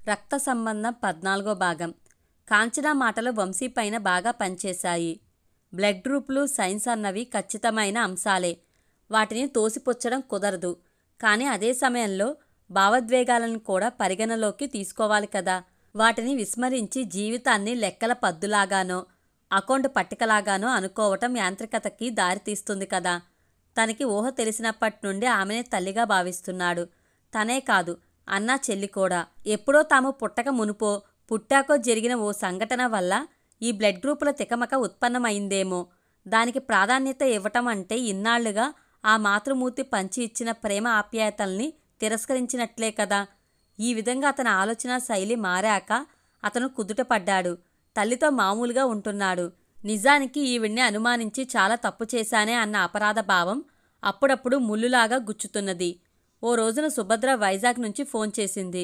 రక్త సంబంధం 14వ భాగం. కాంచన మాటలు వంశీ పైన బాగా పనిచేశాయి. బ్లడ్ గ్రూపులు, సైన్స్ అన్నవి ఖచ్చితమైన అంశాలే. వాటిని తోసిపుచ్చడం కుదరదు. కానీ అదే సమయంలో భావోద్వేగాలను కూడా పరిగణలోకి తీసుకోవాలి కదా. వాటిని విస్మరించి జీవితాన్ని లెక్కల పద్దులాగానో, అకౌంట్ పట్టికలాగానో అనుకోవటం యాంత్రికతకి దారితీస్తుంది కదా. తనకి ఊహ తెలిసినప్పటి నుండి ఆమెనే తల్లిగా భావిస్తున్నాడు. తనే కాదు, అన్నా చెల్లి కూడా. ఎప్పుడో తాము పుట్టక మునుపో, పుట్టాకో జరిగిన ఓ సంఘటన వల్ల ఈ బ్లడ్ గ్రూపుల తికమక ఉత్పన్నమైందేమో. దానికి ప్రాధాన్యత ఇవ్వటం అంటే ఇన్నాళ్లుగా ఆ మాతృమూర్తి పంచి ఇచ్చిన ప్రేమ ఆప్యాయతల్ని తిరస్కరించినట్లే కదా. ఈ విధంగా అతని ఆలోచన శైలి మారాక అతను కుదుటపడ్డాడు. తల్లితో మామూలుగా ఉంటున్నాడు. నిజానికి ఈవిడ్ని అనుమానించి చాలా తప్పు చేశానే అన్న అపరాధ భావం అప్పుడప్పుడు ముల్లులాగా గుచ్చుతున్నది. ఓ రోజున సుభద్ర వైజాగ్ నుంచి ఫోన్ చేసింది.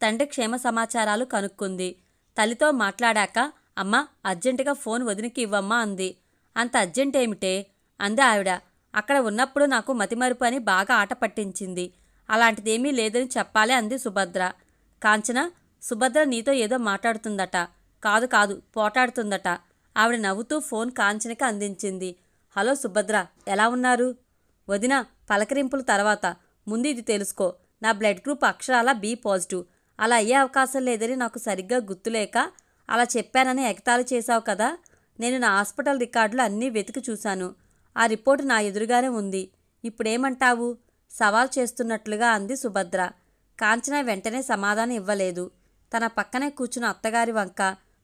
తండ్రి క్షేమ సమాచారాలు కనుక్కుంది. తల్లితో మాట్లాడాక, అమ్మా, అర్జెంటుగా ఫోన్ వదినికి ఇవ్వమ్మా అంది. అంత అర్జెంటేమిటే అంది ఆవిడ. అక్కడ ఉన్నప్పుడు నాకు మతిమరుపు అని బాగా ఆట పట్టించింది. అలాంటిదేమీ లేదని చెప్పాలి అంది సుభద్ర. కాంచన, సుభద్ర నీతో ఏదో మాట్లాడుతుందట. కాదు కాదు, పోటాడుతుందట. ఆవిడ నవ్వుతూ ఫోన్ కాంచనకి అందించింది. హలో సుభద్ర, ఎలా ఉన్నారు? వదిన, పలకరింపుల తర్వాత ముందు ఇది తెలుసుకో. నా బ్లడ్ గ్రూప్ అక్షరాల బి పాజిటివ్. అలా అయ్యే అవకాశం లేదని నాకు సరిగ్గా గుర్తులేక అలా చెప్పానని ఎగతాళి చేశావు కదా. నేను నా హాస్పిటల్ రికార్డులు అన్నీ వెతికి చూశాను. ఆ రిపోర్టు నా ఎదురుగానే ఉంది. ఇప్పుడేమంటావు? సవాల్ చేస్తున్నట్లుగా అంది సుభద్ర. కాంచన వెంటనే సమాధానం ఇవ్వలేదు. తన పక్కనే కూర్చున్న అత్తగారి వంక,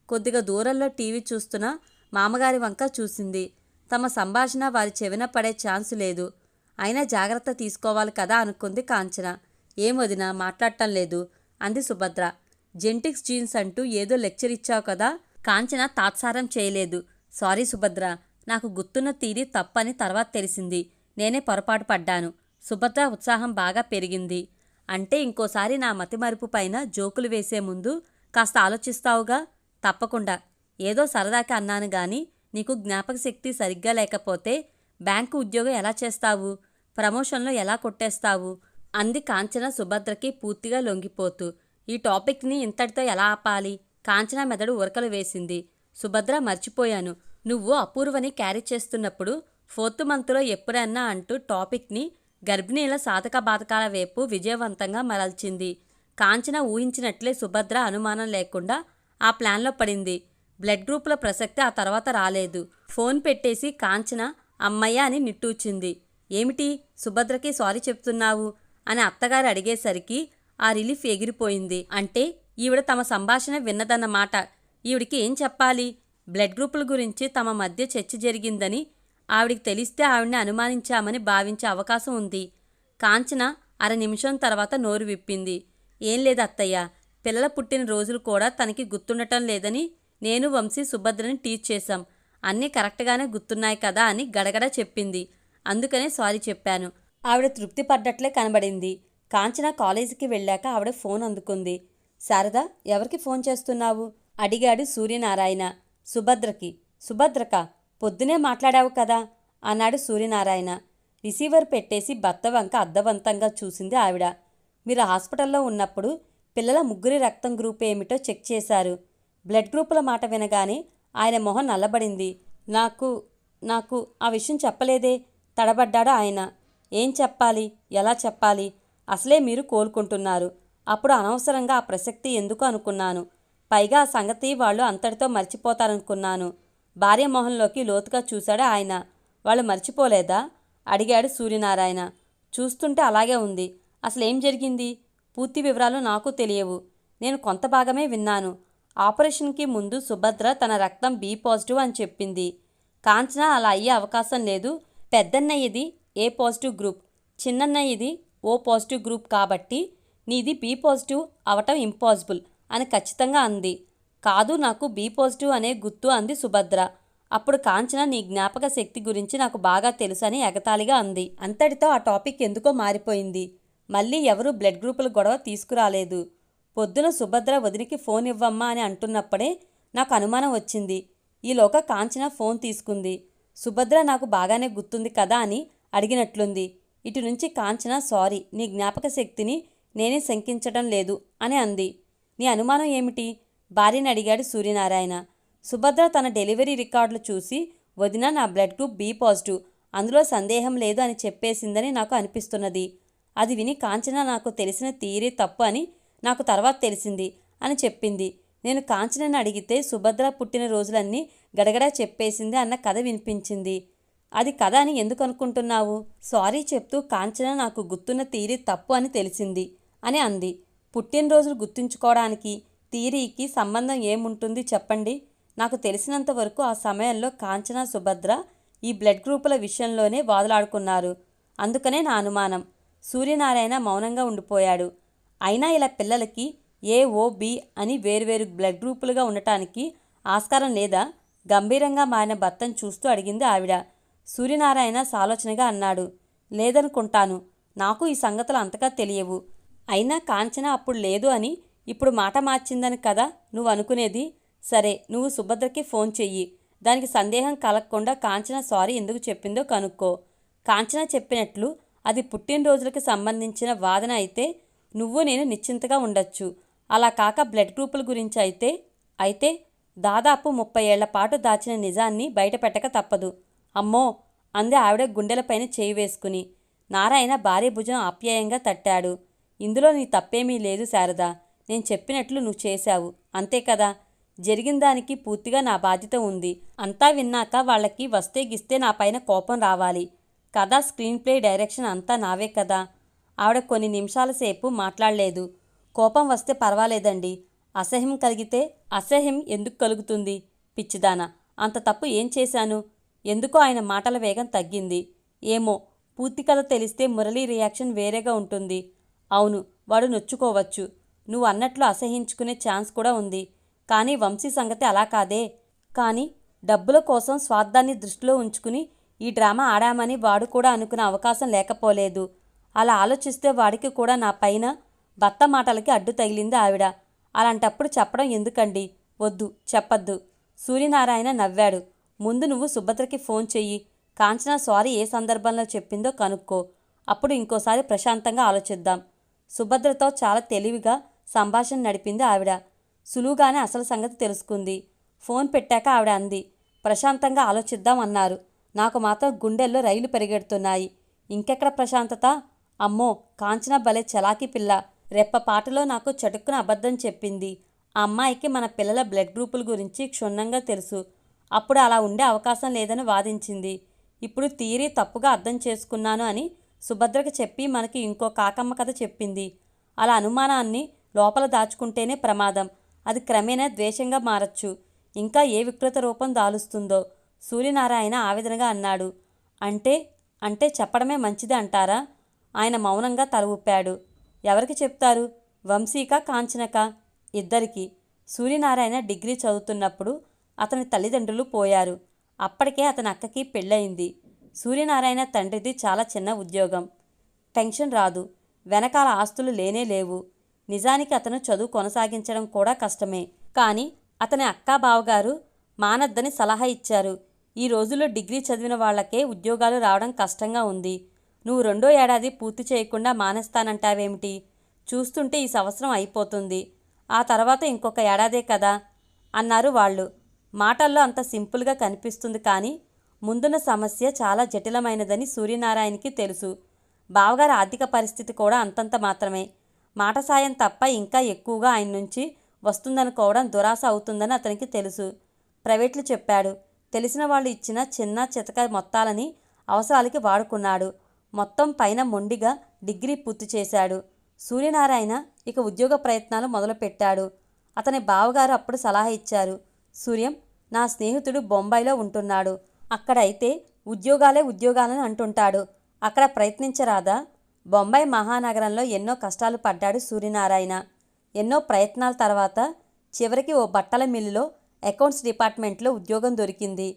కొద్దిగా దూరంలో టీవీ చూస్తున్న మామగారి వంక చూసింది. తమ సంభాషణ వారి చెవిన పడే ఛాన్సు లేదు. అయినా జాగ్రత్త తీసుకోవాలి కదా అనుకుంది కాంచన. ఏం వదినా, మాట్లాడటం లేదు అంది సుభద్ర. జెనెటిక్స్ జీన్స్ అంటూ ఏదో లెక్చర్ ఇచ్చావు కదా. కాంచన తాత్సారం చేయలేదు. సారీ సుభద్ర, నాకు గుర్తున్న తీరి తప్పని తర్వాత తెలిసింది. నేనే పొరపాటు పడ్డాను. సుభద్ర ఉత్సాహం బాగా పెరిగింది. అంటే ఇంకోసారి నా మతిమరుపు పైన జోకులు వేసే ముందు కాస్త ఆలోచిస్తావుగా? తప్పకుండా. ఏదో సరదాకి అన్నాను గాని నీకు జ్ఞాపక శక్తి సరిగ్గా లేకపోతే బ్యాంకు ఉద్యోగం ఎలా చేస్తావు? ప్రమోషన్లో ఎలా కొట్టేస్తావు? అంది కాంచన సుభద్రకి పూర్తిగా లొంగిపోతూ. ఈ టాపిక్ని ఇంతటితో ఎలా ఆపాలి? కాంచన మెదడు ఉరకలు వేసింది. సుభద్ర, మర్చిపోయాను. నువ్వు అపూర్వని క్యారీ చేస్తున్నప్పుడు 4th మంత్లో ఎప్పుడన్నా అంటూ టాపిక్ని గర్భిణీల సాధక బాధకాల వైపు విజయవంతంగా మరల్చింది. కాంచన ఊహించినట్లే సుభద్ర అనుమానం లేకుండా ఆ ప్లాన్లో పడింది. బ్లడ్ గ్రూపుల ప్రసక్తి ఆ తర్వాత రాలేదు. ఫోన్ పెట్టేసి కాంచన అమ్మయ్య అని నిట్టూచింది. ఏమిటి, సుభద్రకి సారీ చెప్తున్నావు అని అత్తగారు అడిగేసరికి ఆ రిలీఫ్ ఎగిరిపోయింది. అంటే ఈవిడ తమ సంభాషణ విన్నదన్నమాట. ఈవిడికి ఏం చెప్పాలి? బ్లడ్ గ్రూపుల గురించి తమ మధ్య చర్చ జరిగిందని ఆవిడికి తెలిస్తే ఆవిడ్ని అనుమానించామని భావించే అవకాశం ఉంది. కాంచన 1/2 నిమిషం తర్వాత నోరు విప్పింది. ఏం లేదు అత్తయ్య, పిల్లల పుట్టిన రోజులు కూడా తనకి గుర్తుండటం లేదని నేను వంశీ సుభద్రని టీచ్ చేశాం. అన్నీ కరెక్ట్గానే గుర్తున్నాయి కదా అని గడగడ చెప్పింది. అందుకనే సారీ చెప్పాను. ఆవిడ తృప్తి పడ్డట్లే కనబడింది. కాంచన కాలేజీకి వెళ్ళాక ఆవిడ ఫోన్ అందుకుంది. శారదా, ఎవరికి ఫోన్ చేస్తున్నావు? అడిగాడు సూర్యనారాయణ. సుభద్రకి. సుభద్రక? పొద్దునే మాట్లాడావు కదా అన్నాడు సూర్యనారాయణ. రిసీవర్ పెట్టేసి భర్త వంక అర్థవంతంగా చూసింది ఆవిడ. మీరు హాస్పిటల్లో ఉన్నప్పుడు పిల్లల 3 రక్తం గ్రూప్ ఏమిటో చెక్ చేశారు. బ్లడ్ గ్రూపుల మాట వినగానే ఆయన మొహం నల్లబడింది. నాకు ఆ విషయం చెప్పలేదే తడబడ్డాడు ఆయన. ఏం చెప్పాలి, ఎలా చెప్పాలి? అసలే మీరు కోలుకుంటున్నారు. అప్పుడు అనవసరంగా ఆ ప్రసక్తి ఎందుకు అనుకున్నాను. పైగా ఆ సంగతి వాళ్ళు అంతటితో మర్చిపోతారనుకున్నాను. భార్య మొహంలోకి లోతుగా చూశాడు ఆయన. వాళ్ళు మర్చిపోలేదా అడిగాడు సూర్యనారాయణ. చూస్తుంటే అలాగే ఉంది. అసలేం జరిగింది? పూర్తి వివరాలు నాకు తెలియవు. నేను కొంత భాగమే విన్నాను. ఆపరేషన్కి ముందు సుభద్ర తన రక్తం బి పాజిటివ్ అని చెప్పింది. కాంచన అలా అయ్యే అవకాశం లేదు. పెద్దన్నయ్యది ఏ పాజిటివ్ గ్రూప్, చిన్నన్నయ్యది ఓ పాజిటివ్ గ్రూప్ కాబట్టి నీది బి పాజిటివ్ అవటం ఇంపాసిబుల్ అని ఖచ్చితంగా అంది. కాదు, నాకు బి పాజిటివ్ అనే గుర్తు అంది సుభద్ర. అప్పుడు కాంచన నీ జ్ఞాపక శక్తి గురించి నాకు బాగా తెలుసు అని ఎగతాళిగా అంది. అంతటితో ఆ టాపిక్ ఎందుకో మారిపోయింది. మళ్ళీ ఎవరూ బ్లడ్ గ్రూపుల గొడవ తీసుకురాలేదు. పొద్దున సుభద్ర వదినికి ఫోన్ ఇవ్వమ్మా అని అంటున్నప్పుడే నాకు అనుమానం వచ్చింది. ఈలోగా కాంచన ఫోన్ తీసుకుంది. సుభద్ర నాకు బాగానే గుర్తుంది కదా అని అడిగినట్లుంది. ఇటు నుంచి కాంచన సారీ, నీ జ్ఞాపక శక్తిని నేనే శంకించడం లేదు అని అంది. నీ అనుమానం ఏమిటి? భార్యని అడిగాడు సూర్యనారాయణ. సుభద్ర తన డెలివరీ రికార్డులు చూసి, వదిన నా బ్లడ్ గ్రూప్ బి పాజిటివ్, అందులో సందేహం లేదు అని చెప్పేసిందని నాకు అనిపిస్తున్నది. అది విని కాంచన నాకు తెలిసిన థియరీ తప్పు అని నాకు తర్వాత తెలిసింది అని చెప్పింది. నేను కాంచనని అడిగితే సుభద్ర పుట్టిన రోజులన్నీ గడగడా చెప్పేసింది అన్న కథ వినిపించింది. అది కథ అని ఎందుకు అనుకుంటున్నావు? సారీ చెప్తూ కాంచన నాకు గుర్తున్న థియరీ తప్పు అని తెలిసింది అని అంది. పుట్టినరోజులు గుర్తుంచుకోవడానికి థియరీకి సంబంధం ఏముంటుంది చెప్పండి? నాకు తెలిసినంత వరకు ఆ సమయంలో కాంచన సుభద్ర ఈ బ్లడ్ గ్రూపుల విషయంలోనే వాదులాడుకున్నారు. అందుకనే నా అనుమానం. సూర్యనారాయణ మౌనంగా ఉండిపోయాడు. అయినా ఇలా పిల్లలకి ఏఓబి అని వేర్వేరు బ్లడ్ గ్రూపులుగా ఉండటానికి ఆస్కారం లేదా? గంభీరంగా మారిన భర్తను చూస్తూ అడిగింది ఆవిడ. సూర్యనారాయణ సాలోచనగా అన్నాడు. లేదనుకుంటాను. నాకు ఈ సంగతులు అంతగా తెలియవు. అయినా కాంచన అప్పుడు లేదు అని ఇప్పుడు మాట మార్చిందని కదా నువ్వు అనుకునేది? సరే, నువ్వు సుభద్రకి ఫోన్ చెయ్యి. దానికి సందేహం కలగకుండా కాంచన సారీ ఎందుకు చెప్పిందో కనుక్కో. కాంచన చెప్పినట్లు అది పుట్టినరోజులకు సంబంధించిన వాదన అయితే నువ్వు నేను నిశ్చింతగా ఉండొచ్చు. అలా కాక బ్లడ్ గ్రూపుల గురించి అయితే దాదాపు 30 ఏళ్ల పాటు దాచిన నిజాన్ని బయటపెట్టక తప్పదు. అమ్మో అంది ఆవిడ గుండెలపైన చేయి వేసుకుని. నారాయణ భార్య భుజం ఆప్యాయంగా తట్టాడు. ఇందులో నీ తప్పేమీ లేదు శారదా. నేను చెప్పినట్లు నువ్వు చేశావు, అంతే కదా. జరిగిన దానికి పూర్తిగా నా బాధ్యత ఉంది. అంతా విన్నాక వాళ్ళకి వస్తే గిస్తే నా పైన కోపం రావాలి. కథ, స్క్రీన్ ప్లే, డైరెక్షన్ అంతా నావే కదా. ఆవిడ కొన్ని నిమిషాల సేపు మాట్లాడలేదు. కోపం వస్తే పర్వాలేదండి. అసహ్యం కలిగితే? అసహ్యం ఎందుకు కలుగుతుంది పిచ్చిదానా? అంత తప్పు ఏం చేశాను? ఎందుకో ఆయన మాటల వేగం తగ్గింది. ఏమో, పూర్తి కథ తెలిస్తే మురళీ రియాక్షన్ వేరేగా ఉంటుంది. అవును, వాడు నొచ్చుకోవచ్చు. నువ్వు అన్నట్లు అసహించుకునే ఛాన్స్ కూడా ఉంది. కానీ వంశీ సంగతి అలా కాదే. కానీ డబ్బుల కోసం స్వార్థాన్ని దృష్టిలో ఉంచుకుని ఈ డ్రామా ఆడామని వాడు కూడా అనుకునే అవకాశం లేకపోలేదు. అలా ఆలోచిస్తే వాడికి కూడా నా పైన భర్త మాటలకి అడ్డు తగిలింది ఆవిడ. అలాంటప్పుడు చెప్పడం ఎందుకండి? వద్దు, చెప్పద్దు. సూర్యనారాయణ నవ్వాడు. ముందు నువ్వు సుభద్రకి ఫోన్ చెయ్యి. కాంచన సారీ ఏ సందర్భంలో చెప్పిందో కనుక్కో. అప్పుడు ఇంకోసారి ప్రశాంతంగా ఆలోచిద్దాం. సుభద్రతో చాలా తెలివిగా సంభాషణ నడిపింది ఆవిడ. సులువుగానే అసలు సంగతి తెలుసుకుంది. ఫోన్ పెట్టాక ఆవిడ అంది, ప్రశాంతంగా ఆలోచిద్దాం అన్నారు. నాకు మాత్రం గుండెల్లో రైలు పరిగెడుతున్నాయి. ఇంకెక్కడ ప్రశాంతత? అమ్మో, కాంచన భలే చలాకీ పిల్ల. రెప్పపాటులో నాకు చటుక్కున అబద్ధం చెప్పింది. ఆ అమ్మాయికి మన పిల్లల బ్లడ్ గ్రూపుల గురించి క్షుణ్ణంగా తెలుసు. అప్పుడు అలా ఉండే అవకాశం లేదని వాదించింది. ఇప్పుడు థియరీ తప్పుగా అర్థం చేసుకున్నాను అని సుభద్రకి చెప్పి మనకి ఇంకో కాకమ్మ కథ చెప్పింది. అలా అనుమానాన్ని లోపల దాచుకుంటేనే ప్రమాదం. అది క్రమేణా ద్వేషంగా మారచ్చు. ఇంకా ఏ వికృత రూపం దాలుస్తుందో. సూర్యనారాయణ ఆవేదనగా అన్నాడు. అంటే చెప్పడమే మంచిది అంటారా? ఆయన మౌనంగా తల ఊపాడు. ఎవరికి చెప్తారు? వంశీకా, కాంచనకా? ఇద్దరికి. సూర్యనారాయణ డిగ్రీ చదువుతున్నప్పుడు అతని తల్లిదండ్రులు పోయారు. అప్పటికే అతని అక్కకి పెళ్ళయింది. సూర్యనారాయణ తండ్రిది చాలా చిన్న ఉద్యోగం. టెన్షన్ రాదు. వెనకాల ఆస్తులు లేనే లేవు. నిజానికి అతను చదువు కొనసాగించడం కూడా కష్టమే. కానీ అతని అక్కా బావగారు మానద్దని సలహా ఇచ్చారు. ఈ రోజుల్లో డిగ్రీ చదివిన వాళ్లకే ఉద్యోగాలు రావడం కష్టంగా ఉంది. నువ్వు 2వ ఏడాది పూర్తి చేయకుండా మానేస్తానంటావేమిటి? చూస్తుంటే ఈ సంవత్సరం అయిపోతుంది. ఆ తర్వాత ఇంకొక ఏడాదే కదా అన్నారు వాళ్ళు. మాటల్లో అంత సింపుల్గా కనిపిస్తుంది, కానీ ముందున్న సమస్య చాలా జటిలమైనదని సూర్యనారాయణకి తెలుసు. బావగారి ఆర్థిక పరిస్థితి కూడా అంతంత మాత్రమే. మాట సాయం తప్ప ఇంకా ఎక్కువగా ఆయన నుంచి వస్తుందనుకోవడం దురాశ అవుతుందని అతనికి తెలుసు. ప్రైవేట్లు చెప్పాడు. తెలిసిన వాళ్ళు ఇచ్చిన చిన్న చితక మొత్తాలని అవసరాలకి వాడుకున్నాడు. మొత్తం పైన మొండిగా డిగ్రీ పూర్తి చేశాడు. సూర్యనారాయణ ఇక ఉద్యోగ ప్రయత్నాలు మొదలుపెట్టాడు. అతని బావగారు అప్పుడు సలహా ఇచ్చారు. సూర్యం, నా స్నేహితుడు బొంబాయిలో ఉంటున్నాడు. అక్కడైతే ఉద్యోగాలని అంటుంటాడు. అక్కడ ప్రయత్నించరాదా? బొంబాయి మహానగరంలో ఎన్నో కష్టాలు పడ్డాడు సూర్యనారాయణ. ఎన్నో ప్రయత్నాల తర్వాత చివరికి ఓ బట్టల మిల్లులో అకౌంట్స్ డిపార్ట్మెంట్లో ఉద్యోగం దొరికింది.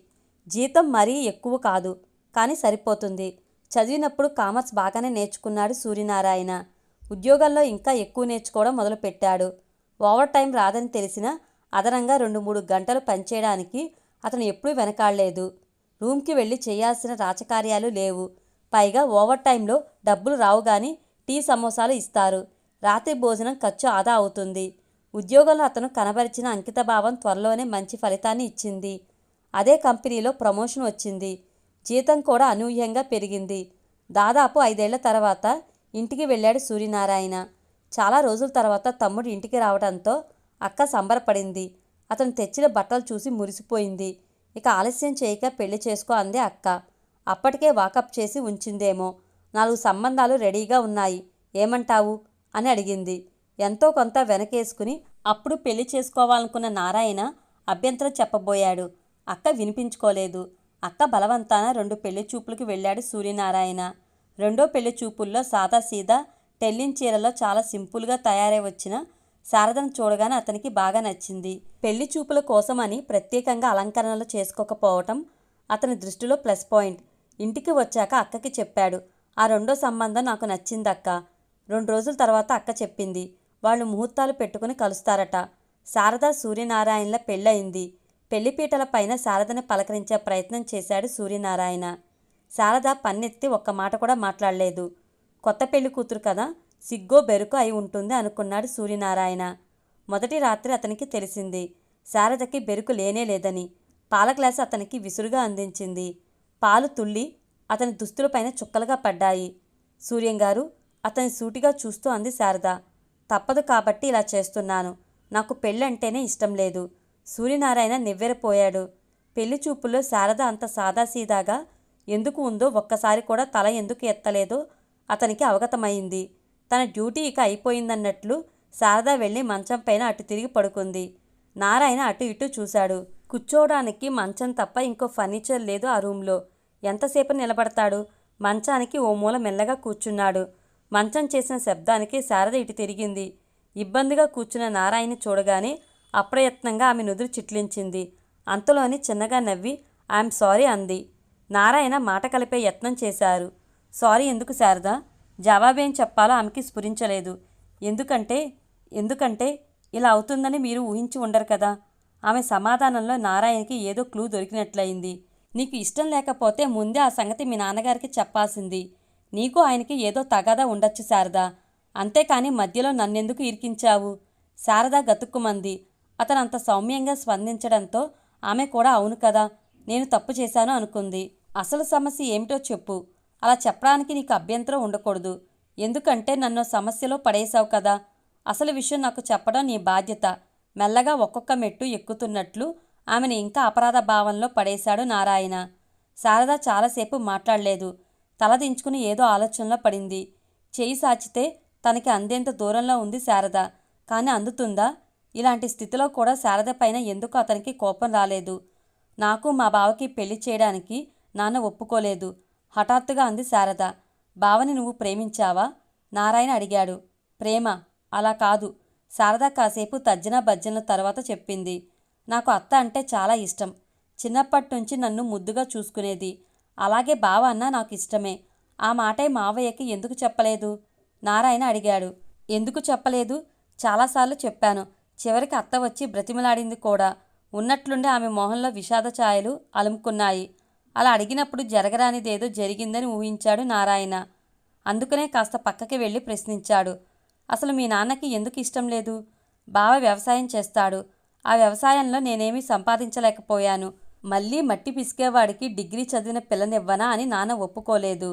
జీతం మరీ ఎక్కువ కాదు, కానీ సరిపోతుంది. చదివినప్పుడు కామర్స్ బాగానే నేర్చుకున్నాడు సూర్యనారాయణ. ఉద్యోగంలో ఇంకా ఎక్కువ నేర్చుకోవడం మొదలుపెట్టాడు. ఓవర్ టైం రాదని తెలిసినా అదనంగా 2-3 గంటలు పనిచేయడానికి అతను ఎప్పుడూ వెనకాడలేదు. రూమ్కి వెళ్ళి చేయాల్సిన రాచకార్యాలు లేవు. పైగా ఓవర్ టైంలో డబ్బులు రావు, కానీ టీ సమోసాలు ఇస్తారు. రాత్రి భోజనం ఖర్చు ఆదా అవుతుంది. ఉద్యోగంలో అతను కనబరిచిన అంకితభావం త్వరలోనే మంచి ఫలితాన్ని ఇచ్చింది. అదే కంపెనీలో ప్రమోషన్ వచ్చింది. జీతం కూడా అనూహ్యంగా పెరిగింది. దాదాపు 5 ఏళ్ల తర్వాత ఇంటికి వెళ్ళాడు సూర్యనారాయణ. చాలా రోజుల తర్వాత తమ్ముడు ఇంటికి రావడంతో అక్క సంబరపడింది. అతను తెచ్చిన బట్టలు చూసి మురిసిపోయింది. ఇక ఆలస్యం చేయక పెళ్లి చేసుకో అంది అక్క. అప్పటికే వాకప్ చేసి ఉంచిందేమో. 4 సంబంధాలు రెడీగా ఉన్నాయి, ఏమంటావు అని అడిగింది. ఎంతో కొంత వెనకేసుకుని అప్పుడు పెళ్లి చేసుకోవాలనుకున్న నారాయణ అభ్యంతరం చెప్పబోయాడు. అక్క వినిపించుకోలేదు. అక్క బలవంతాన 2 పెళ్లి చూపులకు వెళ్ళాడు సూర్యనారాయణ. రెండో పెళ్లి చూపుల్లో సాదాసీదా టెల్లిన్ చీరలో చాలా సింపుల్గా తయారై వచ్చిన శారదను చూడగానే అతనికి బాగా నచ్చింది. పెళ్లి చూపుల కోసమని ప్రత్యేకంగా అలంకరణలు చేసుకోకపోవటం అతని దృష్టిలో ప్లస్ పాయింట్. ఇంటికి వచ్చాక అక్కకి చెప్పాడు, ఆ రెండో సంబంధం నాకు నచ్చిందక్క. 2 రోజుల తర్వాత అక్క చెప్పింది, వాళ్ళు ముహూర్తాలు పెట్టుకుని కలుస్తారట. శారద సూర్యనారాయణల పెళ్ళయింది. పెళ్లిపీటల పైన శారదని పలకరించే ప్రయత్నం చేశాడు సూర్యనారాయణ. శారద పన్నెత్తి ఒక్క మాట కూడా మాట్లాడలేదు. కొత్త పెళ్లి కూతురు కదా, సిగ్గో బెరుకో అయి ఉంటుంది అనుకున్నాడు సూర్యనారాయణ. మొదటి రాత్రి అతనికి తెలిసింది శారదకి బెరుకు లేనే లేదని. పాల గ్లాసు అతనికి విసురుగా అందించింది. పాలు తుళ్ళి అతని దుస్తులపైన చుక్కలుగా పడ్డాయి. సూర్యంగారు అతని సూటిగా చూస్తూ అంది శారద. తప్పదు కాబట్టి ఇలా చేస్తున్నాను. నాకు పెళ్ళంటేనే ఇష్టం లేదు. సూర్యనారాయణ నివ్వెరపోయాడు. పెళ్లి చూపుల్లో శారద అంత సాదాసీదాగా ఎందుకు ఉందో, ఒక్కసారి కూడా తల ఎందుకు ఎత్తలేదో అతనికి అవగతమైంది. తన డ్యూటీ ఇక అయిపోయిందన్నట్లు శారద వెళ్ళి మంచం పైన అటు తిరిగి పడుకుంది. నారాయణ అటు ఇటు చూశాడు. కూర్చోవడానికి మంచం తప్ప ఇంకో ఫర్నిచర్ లేదు ఆ రూంలో. ఎంతసేపు నిలబడతాడు? మంచానికి ఓ మూల మెల్లగా కూర్చున్నాడు. మంచం చేసిన శబ్దానికి శారద ఇటు తిరిగింది. ఇబ్బందిగా కూర్చున్న నారాయణని చూడగానే అప్రయత్నంగా ఆమె నుదురు చిట్లించింది. అంతలోని చిన్నగా నవ్వి ఐఎమ్ సారీ అంది. నారాయణ మాట కలిపే యత్నం చేశారు. సారీ ఎందుకు శారద? జవాబేం చెప్పాలో ఆమెకి స్ఫురించలేదు. ఎందుకంటే ఇలా అవుతుందని మీరు ఊహించి ఉండరు కదా. ఆమె సమాధానంలో నారాయణకి ఏదో క్లూ దొరికినట్లయింది. నీకు ఇష్టం లేకపోతే ముందే ఆ సంగతి మీ నాన్నగారికి చెప్పాల్సింది. నీకు ఆయనకి ఏదో తగాదా ఉండొచ్చు శారద. అంతేకాని మధ్యలో నన్నెందుకు ఇరికించావు? శారద గతుక్కుమంది. అతను అంత సౌమ్యంగా స్పందించడంతో ఆమె కూడా అవును కదా, నేను తప్పు చేశాను అనుకుంది. అసలు సమస్య ఏమిటో చెప్పు. అలా చెప్పడానికి నీకు అభ్యంతరం ఉండకూడదు. ఎందుకంటే నన్ను సమస్యలో పడేశావు కదా. అసలు విషయం నాకు చెప్పడం నీ బాధ్యత. మెల్లగా ఒక్కొక్క మెట్టు ఎక్కుతున్నట్లు ఆమెను ఇంకా అపరాధ భావంలో పడేశాడు నారాయణ. శారద చాలాసేపు మాట్లాడలేదు. తల దించుకుని ఏదో ఆలోచనలో పడింది. చేయి సాచితే తనకి అందేంత దూరంలో ఉంది శారద. కానీ అందుతుందా? ఇలాంటి స్థితిలో కూడా శారద పైన ఎందుకు అతనికి కోపం రాలేదు? నాకు మా బావకి పెళ్లి చేయడానికి నాన్న ఒప్పుకోలేదు హఠాత్తుగా అంది శారద. బావని నువ్వు ప్రేమించావా? నారాయణ అడిగాడు. ప్రేమ? అలా కాదు. శారద కాసేపు తర్జన భర్జనల తర్వాత చెప్పింది. నాకు అత్త అంటే చాలా ఇష్టం. చిన్నప్పటినుంచి నన్ను ముద్దుగా చూసుకునేది. అలాగే బావ అన్నా నాకు ఇష్టమే. ఆ మాటే మావయ్యకి ఎందుకు చెప్పలేదు? నారాయణ అడిగాడు. ఎందుకు చెప్పలేదు? చాలాసార్లు చెప్పాను. చివరికి అత్త వచ్చి బ్రతిమలాడింది కూడా. ఉన్నట్లుండి ఆమె మొహంలో విషాద ఛాయలు అలుముకున్నాయి. అలా అడిగినప్పుడు జరగరానిదేదో జరిగిందని ఊహించాడు నారాయణ. అందుకనే కాస్త పక్కకి వెళ్ళి ప్రశ్నించాడు. అసలు మీ నాన్నకి ఎందుకు ఇష్టం లేదు? బావ వ్యవసాయం చేస్తాడు. ఆ వ్యవసాయంలో నేనేమీ సంపాదించలేకపోయాను. మళ్ళీ మట్టి పిసికేవాడికి డిగ్రీ చదివిన పిల్లనివ్వనా అని నాన్న ఒప్పుకోలేదు.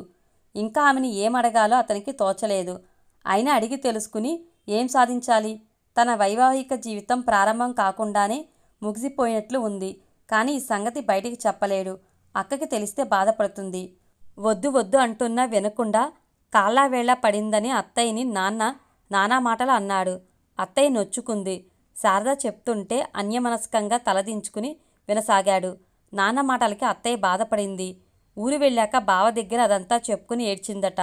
ఇంకా ఆమెని ఏమడగాలో అతనికి తోచలేదు. అయినా అడిగి తెలుసుకుని ఏం సాధించాలి? తన వైవాహిక జీవితం ప్రారంభం కాకుండానే ముగిసిపోయినట్లు ఉంది. కానీ ఈ సంగతి బయటికి చెప్పలేడు. అక్కకి తెలిస్తే బాధపడుతుంది. వద్దు వద్దు అంటున్నా వినకుండా కాళ్ళావేళ పడిందని అత్తయ్యని నానా మాటలు అన్నాడు. అత్తయ్య నొచ్చుకుంది. శారద చెప్తుంటే అన్యమనస్కంగా తలదించుకుని వినసాగాడు. నాన్న మాటలకి అత్తయ్య బాధపడింది. ఊరు వెళ్ళాక బావ దగ్గర అదంతా చెప్పుకుని ఏడ్చిందట.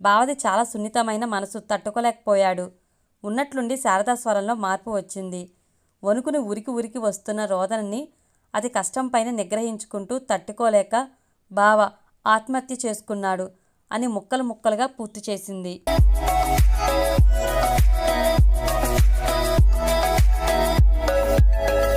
బావది చాలా సున్నితమైన మనసు, తట్టుకోలేకపోయాడు. ఉన్నట్లుండి శారదా స్వరంలో మార్పు వచ్చింది. వణుకుని ఉరికి ఉరికి వస్తున్న రోదనని అది కష్టం పైన నిగ్రహించుకుంటూ తట్టుకోలేక బావ ఆత్మహత్య చేసుకున్నాడు అని ముక్కలు ముక్కలుగా పూర్తి చేసింది.